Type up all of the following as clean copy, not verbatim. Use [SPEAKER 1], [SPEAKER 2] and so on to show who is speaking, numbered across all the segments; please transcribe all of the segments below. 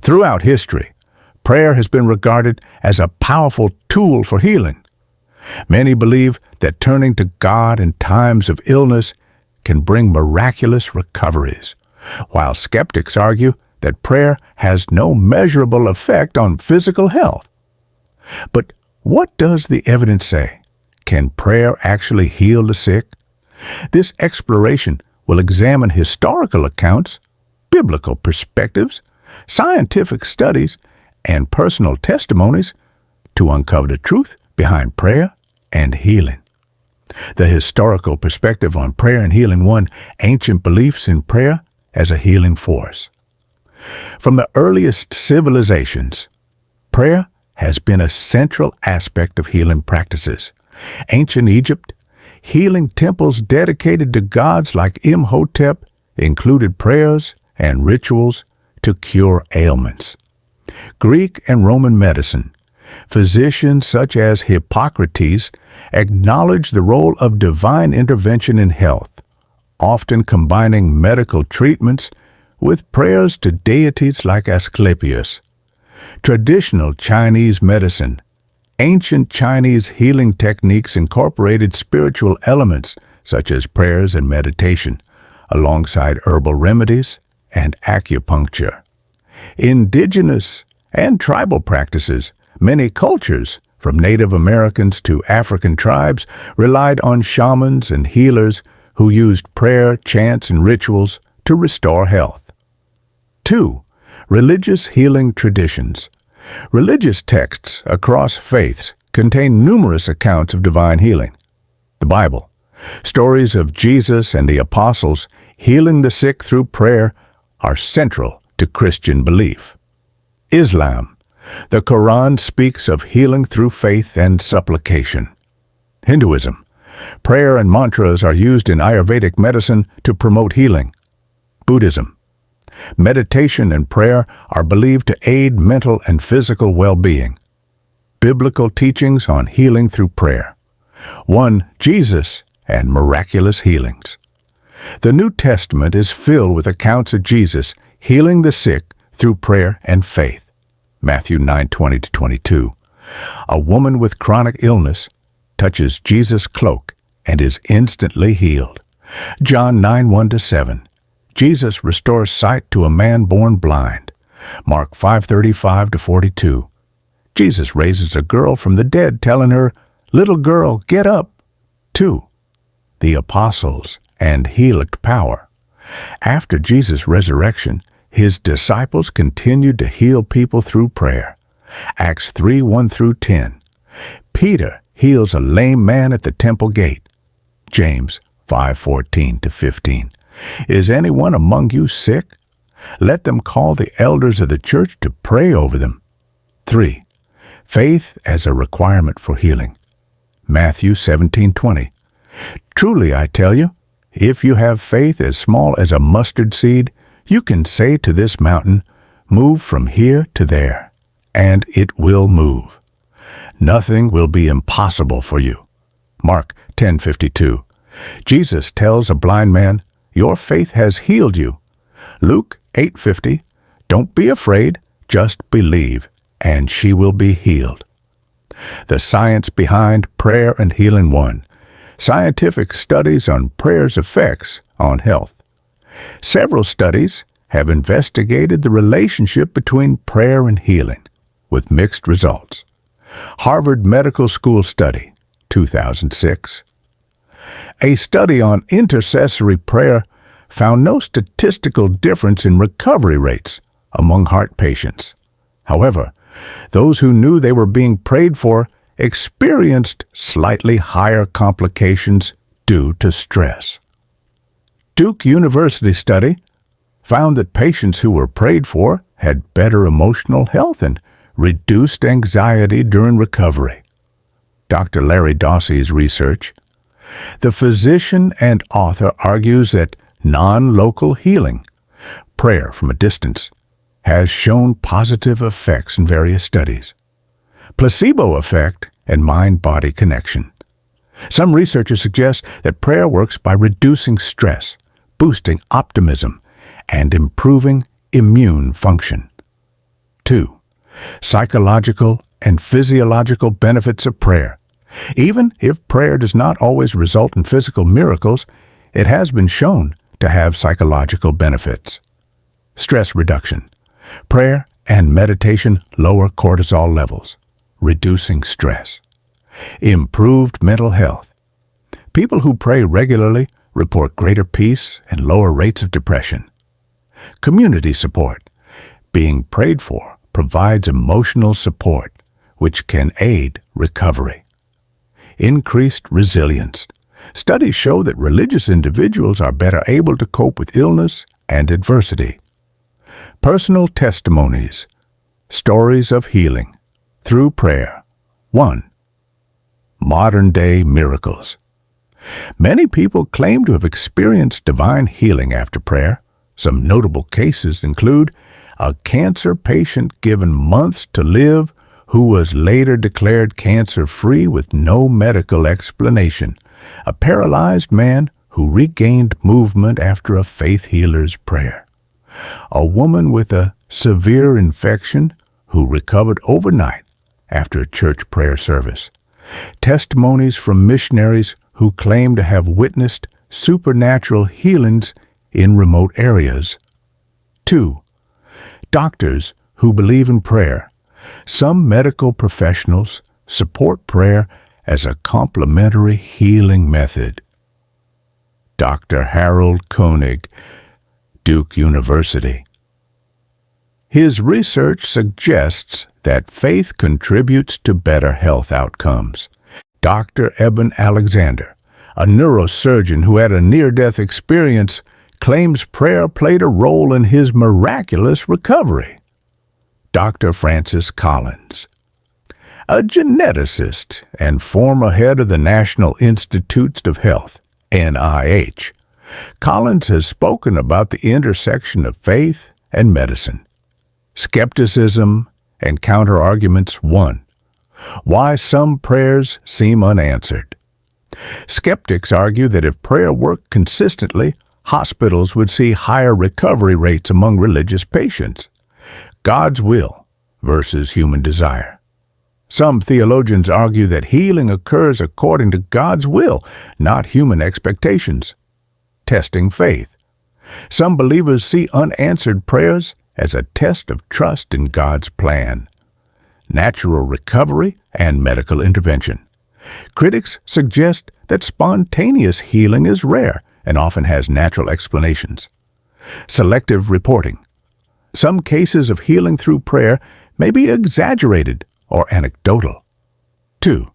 [SPEAKER 1] Throughout history, prayer has been regarded as a powerful tool for healing. Many believe that turning to God in times of illness can bring miraculous recoveries, while skeptics argue that prayer has no measurable effect on physical health. But what does the evidence say? Can prayer actually heal the sick? This exploration will examine historical accounts, biblical perspectives, scientific studies, and personal testimonies to uncover the truth behind prayer and healing. The historical perspective on prayer and healing. 1. Ancient beliefs in prayer as a healing force. From the earliest civilizations, prayer has been a central aspect of healing practices. Ancient Egypt, healing temples dedicated to gods like Imhotep included prayers and rituals to cure ailments. Greek and Roman medicine, physicians such as Hippocrates acknowledged the role of divine intervention in health, often combining medical treatments with prayers to deities like Asclepius. Traditional Chinese medicine, ancient Chinese healing techniques incorporated spiritual elements such as prayers and meditation, alongside herbal remedies and acupuncture. Indigenous and tribal practices, many cultures, from Native Americans to African tribes, relied on shamans and healers who used prayer, chants, and rituals to restore health. 2. Religious healing traditions. Religious texts across faiths contain numerous accounts of divine healing. The Bible, stories of Jesus and the apostles healing the sick through prayer, are central to Christian belief. Islam, the Quran speaks of healing through faith and supplication. Hinduism, prayer and mantras are used in Ayurvedic medicine to promote healing. Buddhism, meditation and prayer are believed to aid mental and physical well-being. Biblical teachings on healing through prayer. 1. Jesus and miraculous healings. The New Testament is filled with accounts of Jesus healing the sick through prayer and faith. Matthew 9:20-22. A woman with chronic illness touches Jesus' cloak and is instantly healed. John 9:1-7. Jesus restores sight to a man born blind. Mark 5:35-42. Jesus raises a girl from the dead, telling her, "Little girl, get up." 2. The apostles and healed power. After Jesus' resurrection, his disciples continued to heal people through prayer. Acts 3:1-10. Peter heals a lame man at the temple gate. James 5:14-15. Is anyone among you sick? Let them call the elders of the church to pray over them. 3. Faith as a requirement for healing. Matthew 17:20. Truly I tell you, if you have faith as small as a mustard seed, you can say to this mountain, "Move from here to there," and it will move. Nothing will be impossible for you. Mark 10:52. Jesus tells a blind man, "Your faith has healed you." Luke 8:50. Don't be afraid, just believe, and she will be healed. The science behind prayer and healing. 1. Scientific studies on prayer's effects on health. Several studies have investigated the relationship between prayer and healing, with mixed results. Harvard Medical School study, 2006. A study on intercessory prayer found no statistical difference in recovery rates among heart patients. However, those who knew they were being prayed for experienced slightly higher complications due to stress. Duke University study found that patients who were prayed for had better emotional health and reduced anxiety during recovery. Dr. Larry Dossey's research. The physician and author argues that non-local healing, prayer from a distance, has shown positive effects in various studies. Placebo effect and mind-body connection. Some researchers suggest that prayer works by reducing stress, boosting optimism, and improving immune function. 2. Psychological and physiological benefits of prayer. Even if prayer does not always result in physical miracles, it has been shown to have psychological benefits. Stress reduction. Prayer and meditation lower cortisol levels, reducing stress. Improved mental health. People who pray regularly report greater peace and lower rates of depression. Community support. Being prayed for provides emotional support, which can aid recovery. Increased resilience. Studies show that religious individuals are better able to cope with illness and adversity. Personal testimonies. Stories of healing through prayer. 1. Modern-day miracles. Many people claim to have experienced divine healing after prayer. Some notable cases include a cancer patient given months to live who was later declared cancer-free with no medical explanation, a paralyzed man who regained movement after a faith healer's prayer, a woman with a severe infection who recovered overnight after a church prayer service, testimonies from missionaries who claim to have witnessed supernatural healings in remote areas. 2. Doctors who believe in prayer. Some medical professionals support prayer as a complementary healing method. Dr. Harold Koenig, Duke University. His research suggests that faith contributes to better health outcomes. Dr. Eben Alexander, a neurosurgeon who had a near-death experience, claims prayer played a role in his miraculous recovery. Dr. Francis Collins, a geneticist and former head of the National Institutes of Health, NIH. Collins has spoken about the intersection of faith and medicine. Skepticism and Counterarguments 1. Why some prayers seem unanswered. Skeptics argue that if prayer worked consistently, hospitals would see higher recovery rates among religious patients. God's will versus human desire. Some theologians argue that healing occurs according to God's will, not human expectations. Testing faith. Some believers see unanswered prayers as a test of trust in God's plan. Natural recovery and medical intervention. Critics suggest that spontaneous healing is rare and often has natural explanations. Selective reporting. Some cases of healing through prayer may be exaggerated or anecdotal. 2.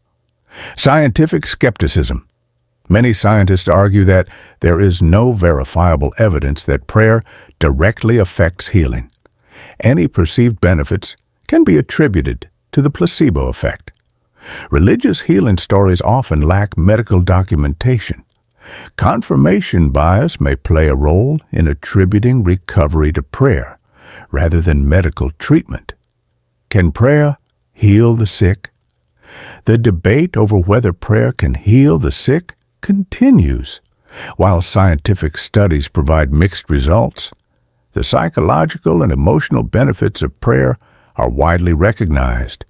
[SPEAKER 1] Scientific skepticism. Many scientists argue that there is no verifiable evidence that prayer directly affects healing. Any perceived benefits can be attributed to the placebo effect. Religious healing stories often lack medical documentation. Confirmation bias may play a role in attributing recovery to prayer rather than medical treatment. Can prayer heal the sick? The debate over whether prayer can heal the sick continues. While scientific studies provide mixed results, the psychological and emotional benefits of prayer are widely recognized.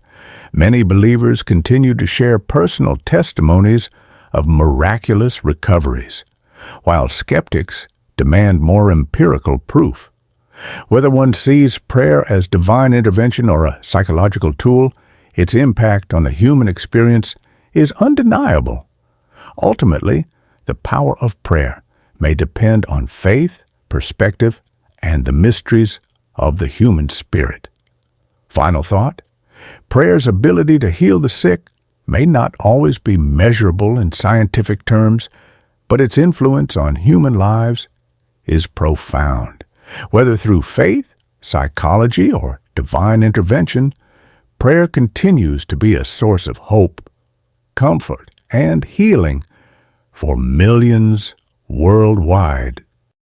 [SPEAKER 1] Many believers continue to share personal testimonies of miraculous recoveries, while skeptics demand more empirical proof. Whether one sees prayer as divine intervention or a psychological tool, its impact on the human experience is undeniable. Ultimately, the power of prayer may depend on faith, perspective, and the mysteries of the human spirit. Final thought: prayer's ability to heal the sick may not always be measurable in scientific terms, but its influence on human lives is profound. Whether through faith, psychology, or divine intervention, prayer continues to be a source of hope, comfort, and healing for millions worldwide.